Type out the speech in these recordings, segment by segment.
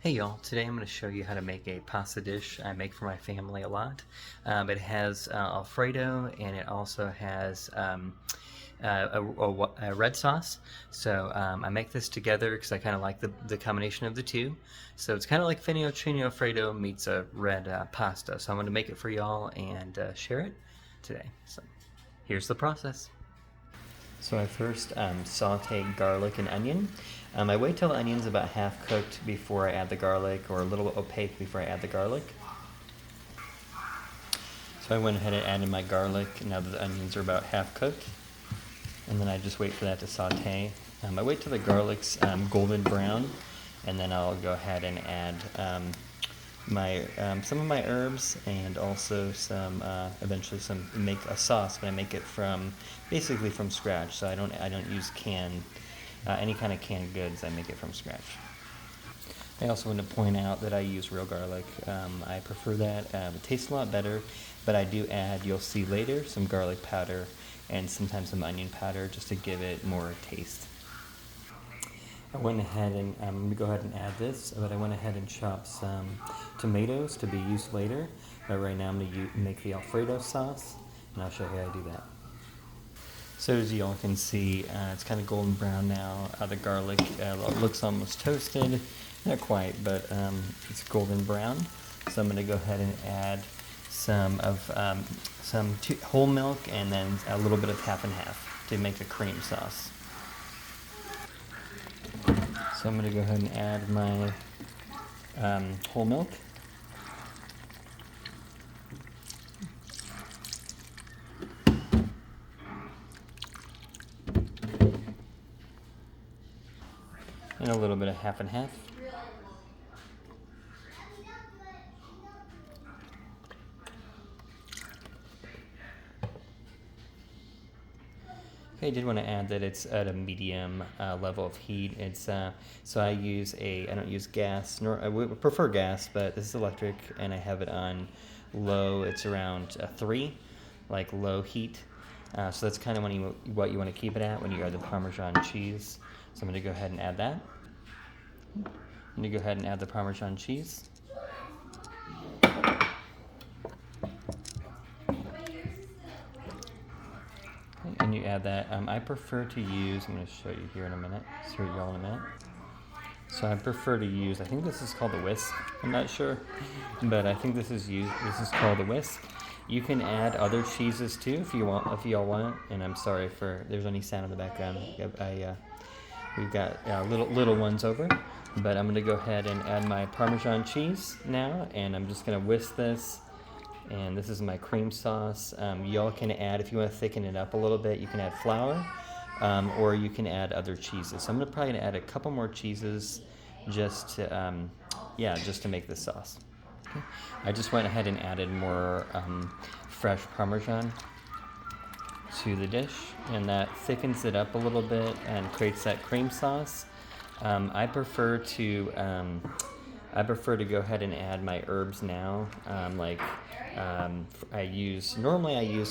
Hey y'all, today I'm going to show you how to make a pasta dish I make for my family a lot. It has Alfredo, and it also has a red sauce. So I make this together because I kind of like the combination of the two. So it's kind of like fettuccine Alfredo meets a red pasta. So I'm going to make it for y'all and share it today. So here's the process. So I first saute garlic and onion. I wait till the onion's about half cooked before I add the garlic, or a little opaque before I add the garlic. So I went ahead and added my garlic now that the onions are about half cooked. And then I just wait for that to saute. I wait till the garlic's golden brown, and then I'll go ahead and add some of my herbs, and also eventually make a sauce, but I make it basically from scratch. So I don't use any kind of canned goods. I make it from scratch. I also want to point out that I use real garlic. I prefer that. It tastes a lot better, but I do add, you'll see later, some garlic powder and sometimes some onion powder just to give it more taste. I went ahead and I'm going to go ahead and add this, but I went ahead and chopped some tomatoes to be used later. But right now I'm going to make the Alfredo sauce, and I'll show you how I do that. So as you all can see, it's kind of golden brown now. The garlic looks almost toasted. Not quite, but it's golden brown. So I'm going to go ahead and add some whole milk, and then a little bit of half and half to make a cream sauce. So I'm going to go ahead and add my whole milk. And a little bit of half and half. Okay, I did want to add that it's at a medium level of heat. So I don't use gas, nor I would prefer gas, but this is electric, and I have it on low. It's around 3, like low heat. So that's kind of what you want to keep it at when you add the Parmesan cheese. So I'm going to go ahead and add that. I'm going to go ahead and add the Parmesan cheese. And you add that. I prefer to use, I'm going to show you here in a minute, show you all in a minute. So I prefer to use, I think this is called the whisk. I'm not sure, but I think this is called the whisk. You can add other cheeses too if you all want. And I'm sorry if there's any sound in the background. We've got little ones over, but I'm going to go ahead and add my Parmesan cheese now, and I'm just going to whisk this. And this is my cream sauce. Y'all can add, if you want to thicken it up a little bit, you can add flour, or you can add other cheeses. So I'm probably going to add a couple more cheeses just to make this sauce. Okay. I just went ahead and added more fresh Parmesan to the dish, and that thickens it up a little bit and creates that cream sauce. I prefer to go ahead and add my herbs now. I use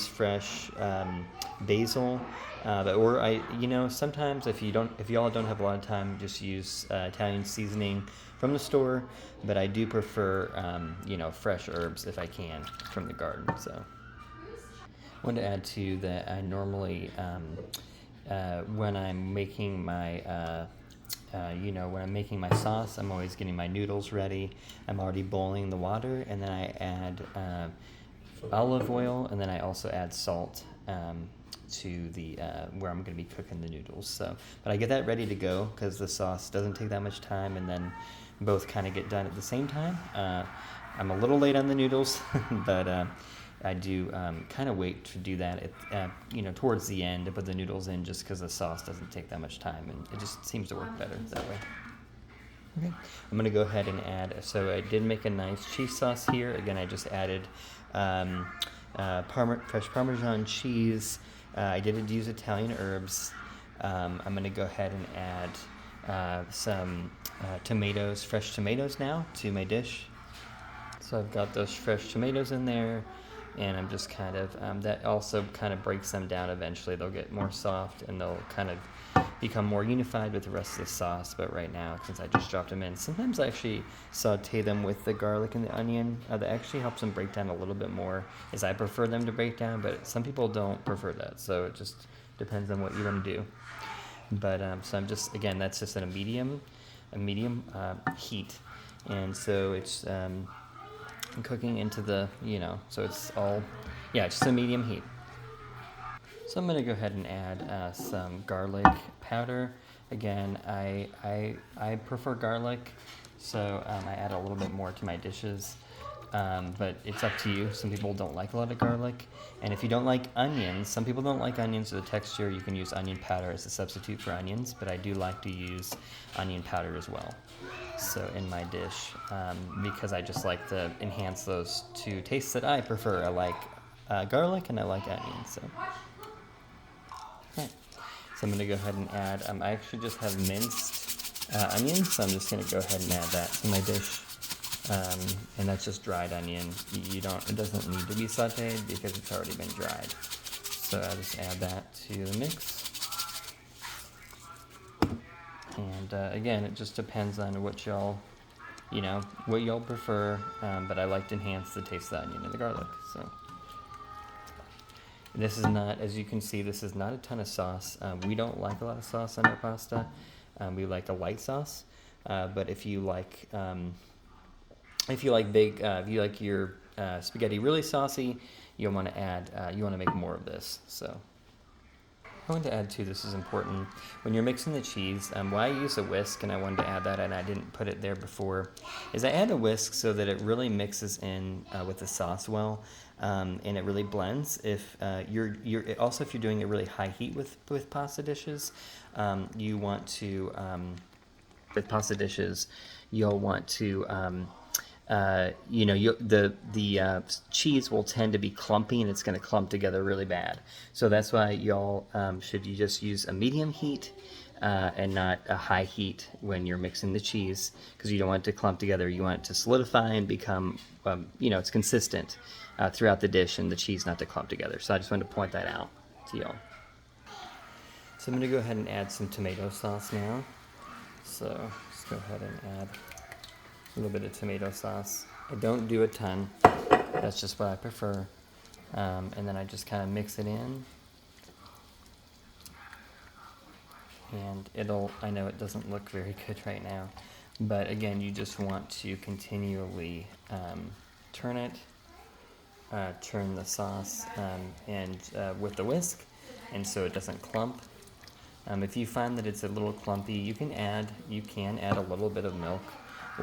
fresh basil, sometimes if y'all don't have a lot of time, just use Italian seasoning from the store. But I do prefer fresh herbs if I can from the garden. So I want to add to that. I normally when I'm making my when I'm making my sauce, I'm always getting my noodles ready. I'm already boiling the water, and then I add olive oil, and then I also add salt to the where I'm going to be cooking the noodles. But I get that ready to go because the sauce doesn't take that much time, and then both kind of get done at the same time. I'm a little late on the noodles, but I do kind of wait to do that towards the end to put the noodles in, just because the sauce doesn't take that much time, and it just seems to work better that way. Okay, I'm going to go ahead and add, so I did make a nice cheese sauce here. Again, I just added fresh Parmesan cheese. I didn't use Italian herbs. I'm going to go ahead and add some tomatoes, fresh tomatoes now to my dish. So I've got those fresh tomatoes in there, and I'm just that also kind of breaks them down eventually. They'll get more soft, and they'll kind of become more unified with the rest of the sauce. But right now, since I just dropped them in, sometimes I actually saute them with the garlic and the onion. That actually helps them break down a little bit more, as I prefer them to break down, but some people don't prefer that. So it just depends on what you want to do. But so I'm just, again, that's just at a medium heat. And so it's cooking into the, so it's all, just a medium heat. So I'm going to go ahead and add some garlic powder. Again, I prefer garlic, so I add a little bit more to my dishes. But it's up to you. Some people don't like a lot of garlic. And if you don't like onions, some people don't like onions or the texture, you can use onion powder as a substitute for onions, but I do like to use onion powder as well. So in my dish, because I just like to enhance those two tastes that I prefer. I like garlic and I like onions. So. Okay. So I'm going to go ahead and add, I actually just have minced onions, so I'm just going to go ahead and add that to my dish. And that's just dried onion. It doesn't need to be sauteed because it's already been dried. So I'll just add that to the mix. And again, it just depends on what y'all prefer, but I like to enhance the taste of the onion and the garlic. So this is not, as you can see, this is not a ton of sauce. We don't like a lot of sauce on our pasta. We like a light sauce, but if you like your spaghetti really saucy, you'll want to add, you want to make more of this. So I want to add too, this is important, when you're mixing the cheese, why I use a whisk, and I wanted to add that and I didn't put it there before, is I add a whisk so that it really mixes in with the sauce well, and it really blends. If you're doing a really high heat with pasta dishes, you want to, with pasta dishes, you'll want to, the cheese will tend to be clumpy and it's going to clump together really bad. So that's why y'all should just use a medium heat and not a high heat when you're mixing the cheese, because you don't want it to clump together. You want it to solidify and become, it's consistent throughout the dish, and the cheese not to clump together. So I just wanted to point that out to y'all. So I'm going to go ahead and add some tomato sauce now. So just go ahead and add a little bit of tomato sauce. I don't do a ton. That's just what I prefer. And then I just kind of mix it in. And I know it doesn't look very good right now, but again, you just want to continually turn the sauce and with the whisk, and so it doesn't clump. If you find that it's a little clumpy, you can add a little bit of milk,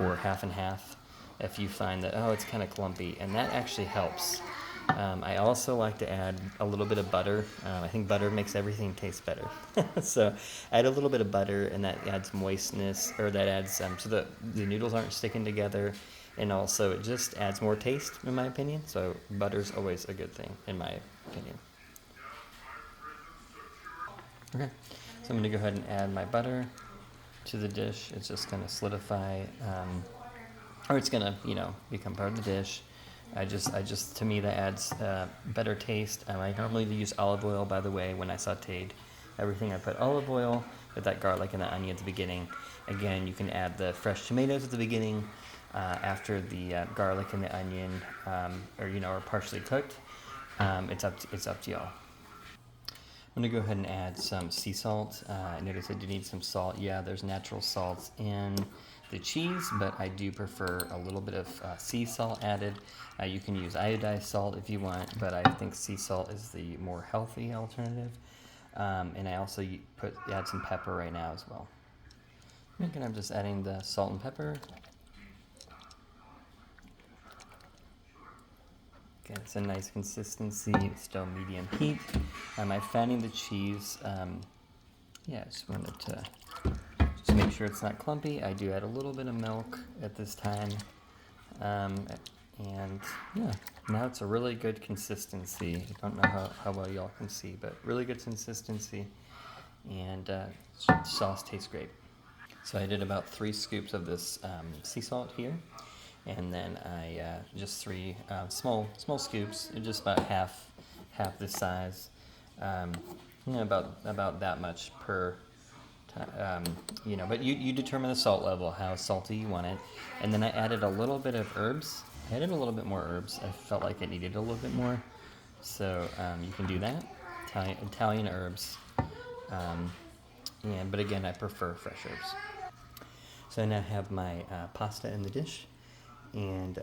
or half and half, if you find that, it's kind of clumpy, and that actually helps. I also like to add a little bit of butter. I think butter makes everything taste better. So add a little bit of butter, and that adds moistness, or that adds so the noodles aren't sticking together, and also it just adds more taste, in my opinion. So butter's always a good thing, in my opinion. Okay, so I'm going to go ahead and add my butter to the dish. It's just going to solidify, or it's going to, become part of the dish. To me, that adds better taste. I normally use olive oil, by the way, when I sauteed everything. I put olive oil with that garlic and the onion at the beginning. Again, you can add the fresh tomatoes at the beginning after the garlic and the onion are partially cooked. It's up to y'all. I'm going to go ahead and add some sea salt. I noticed I do need some salt. Yeah, there's natural salts in the cheese, but I do prefer a little bit of sea salt added. You can use iodized salt if you want, but I think sea salt is the more healthy alternative. And I also add some pepper right now as well. And I'm just adding the salt and pepper. Okay, it's a nice consistency. It's still medium heat. I'm fanning the cheese. I just wanted to just make sure it's not clumpy. I do add a little bit of milk at this time. And yeah, now it's a really good consistency. I don't know how well y'all can see, but really good consistency. And sauce tastes great. So I did about 3 scoops of this sea salt here. And then I just 3 small scoops, just about half this size, about that much per You know, but you determine the salt level, how salty you want it. And then I added a little bit of herbs. I added a little bit more herbs. I felt like it needed a little bit more. So you can do that. Italian herbs. But again, I prefer fresh herbs. So now I have my pasta in the dish. And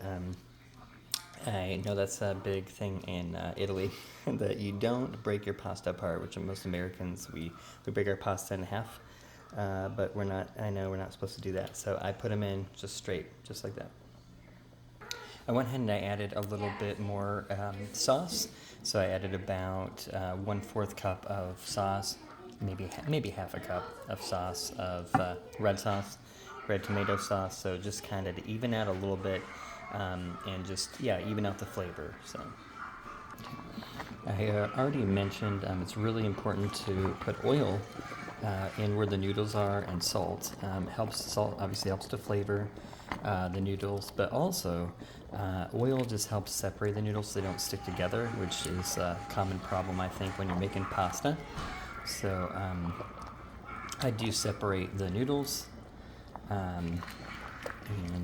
I know that's a big thing in Italy, that you don't break your pasta apart, which most Americans, we break our pasta in half. But I know we're not supposed to do that. So I put them in just straight, just like that. I went ahead and I added a little bit more sauce. So I added about 1/4 cup of sauce, maybe half a cup of sauce of red tomato sauce. So just kind of to even out a little bit and just, even out the flavor. So I already mentioned it's really important to put oil in where the noodles are, and salt. Salt obviously helps to flavor the noodles, but also oil just helps separate the noodles so they don't stick together, which is a common problem, I think, when you're making pasta. So I do separate the noodles, and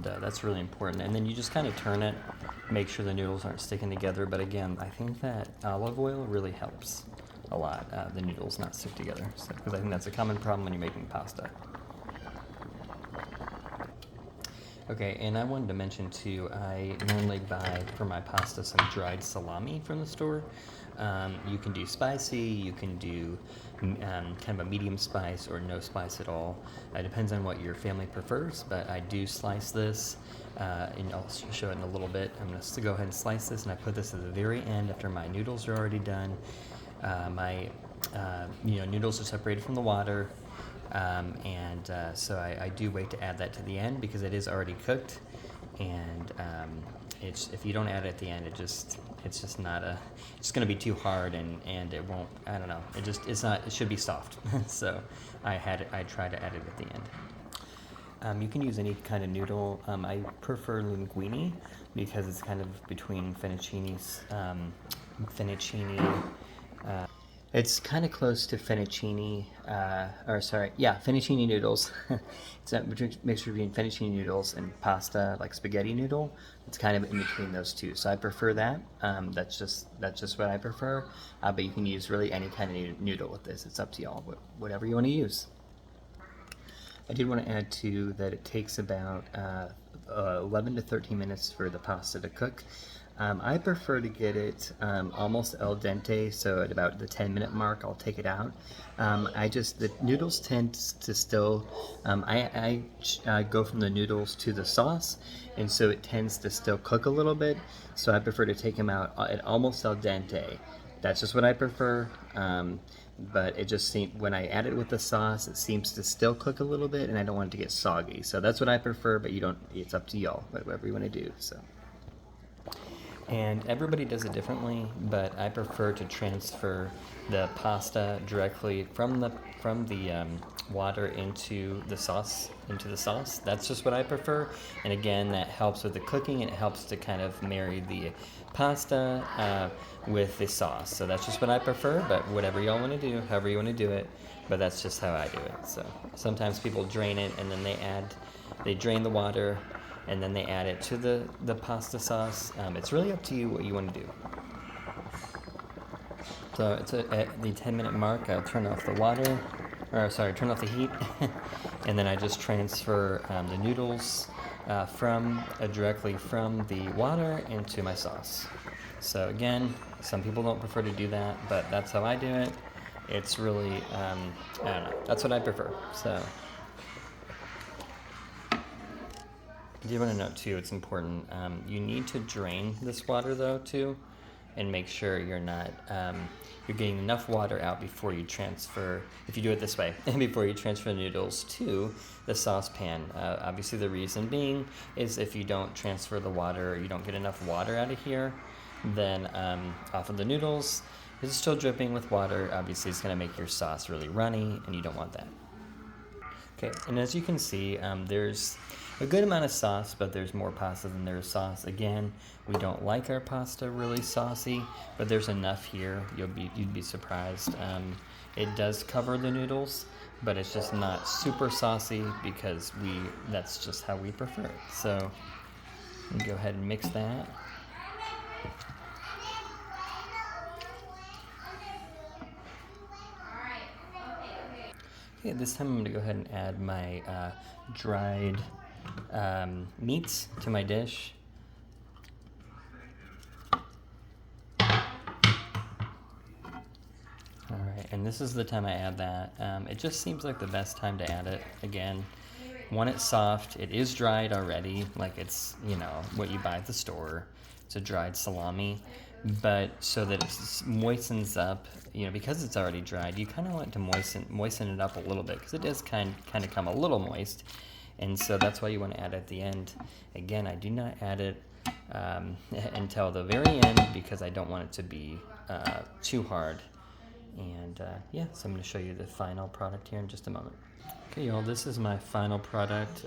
that's really important. And then you just kind of turn it, make sure the noodles aren't sticking together. But again, I think that olive oil really helps a lot, the noodles not stick together, because I think that's a common problem when you're making pasta. Okay, and I wanted to mention too, I normally buy for my pasta some dried salami from the store. You can do spicy, you can do kind of a medium spice or no spice at all. It depends on what your family prefers, but I do slice this, and I'll show it in a little bit. I'm going to go ahead and slice this, and I put this at the very end after my noodles are already done. My noodles are separated from the water. So I do wait to add that to the end because it is already cooked, and if you don't add it at the end, it's going to be too hard, and it won't. I don't know. It should be soft. So I try to add it at the end. You can use any kind of noodle. I prefer linguine because it's kind of between fettuccine. It's kind of close to fettuccine noodles. It's a mixture between fettuccine noodles and pasta, like spaghetti noodle. It's kind of in between those two, so I prefer that. That's just what I prefer. But you can use really any kind of noodle with this. It's up to y'all, whatever you want to use. I did want to add too that it takes about 11 to 13 minutes for the pasta to cook. I prefer to get it almost al dente, so at about the 10-minute mark, I'll take it out. The noodles tend to still, I go from the noodles to the sauce, and so it tends to still cook a little bit, so I prefer to take them out at almost al dente. That's just what I prefer, but it just seems, when I add it with the sauce, it seems to still cook a little bit, and I don't want it to get soggy. So that's what I prefer, but it's up to y'all, whatever you want to do, so. And everybody does it differently, but I prefer to transfer the pasta directly from the water into the sauce. That's just what I prefer. And again, that helps with the cooking. It helps to kind of marry the pasta with the sauce. So that's just what I prefer. But whatever y'all want to do, however you want to do it, but that's just how I do it. So sometimes people drain it and then they drain the water, and then they add it to the pasta sauce. It's really up to you what you want to do. So it's at the 10-minute mark, I'll turn off the heat, and then I just transfer the noodles directly from the water into my sauce. So again, some people don't prefer to do that, but that's how I do it. It's really, I don't know, that's what I prefer, so. I do want to note too, it's important, you need to drain this water though too, and make sure you're getting enough water out before you transfer, if you do it this way, before you transfer the noodles to the saucepan. Obviously the reason being is if you don't transfer the water, or you don't get enough water out of here, then off of the noodles, it's still dripping with water. Obviously it's going to make your sauce really runny, and you don't want that. Okay, and as you can see, there's a good amount of sauce, but there's more pasta than there's sauce. Again, we don't like our pasta really saucy, but there's enough here. You'd be surprised. It does cover the noodles, but it's just not super saucy because that's just how we prefer it. So go ahead and mix that. Okay, this time I'm going to go ahead and add my dried meats to my dish. Alright, and this is the time I add that. It just seems like the best time to add it. Again, when it's soft, it is dried already, like it's, you know, what you buy at the store. It's a dried salami, but so that it moistens up, you know, because it's already dried, you kind of want to moisten it up a little bit because it does kind of come a little moist, and so that's why you want to add it at the end. Again, I do not add it until the very end because I don't want it to be too hard. And yeah, so I'm going to show you the final product here in just a moment. Okay, y'all, this is my final product.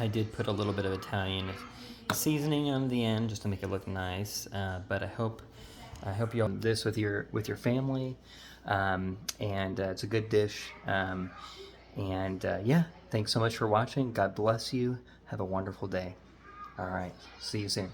I did put a little bit of Italian seasoning on the end just to make it look nice. But I hope y'all this with your family, and it's a good dish. Yeah, thanks so much for watching. God bless you. Have a wonderful day. All right, see you soon.